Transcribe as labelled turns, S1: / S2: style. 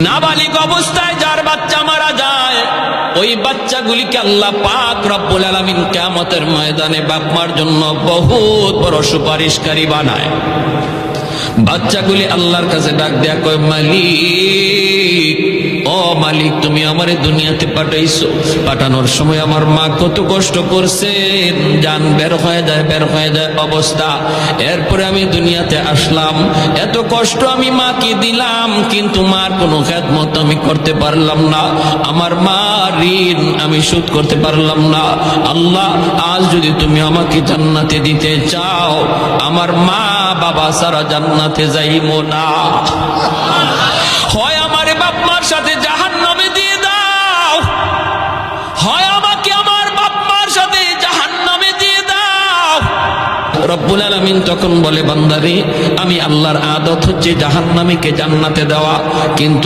S1: নাবালিগ অবস্থায় যার বাচ্চা মারা যায়, ওই বাচ্চাগুলিকে আল্লাহ পাক রব্বুল আলামিন কিয়ামতের ময়দানে বাপ মার জন্য বহুত বড় সুপারিশকারী বানায়। বাচ্চাগুলি আল্লাহর কাছে ডাক দেয়া কয়, মালিক, ও মালিক, তুমি আমারে দুনিয়াতে পাঠাইছো, পাঠানোর সময় আমার মা কত কষ্ট করছেন, জান বের হয়ে যায় অবস্থা। এরপরে আমি দুনিয়াতে আসলাম, এত কষ্ট আমি মাকে দিলাম, কিন্তু মার কোনো খেদমত আমি করতে পারলাম না, আমার মা ঋণ আমি শোধ করতে পারলাম না। আল্লাহ, আজ যদি তুমি আমাকে জান্নাতে দিতে চাও, আমার মা বাবা সারা জান্নাতে যাইবো না, হয় আমারে বাপ মার সাথে জাহান্নামে দিয়ে দাও, হয় আমাকে আমার বাপ মার সাথে জাহান্নামে দিয়ে দাও। রব্বুল আলামিন তখন বলে, বান্দারে, আমি আল্লাহর আদত হচ্ছে জাহান্নামীকে জান্নাতে দেওয়া, কিন্তু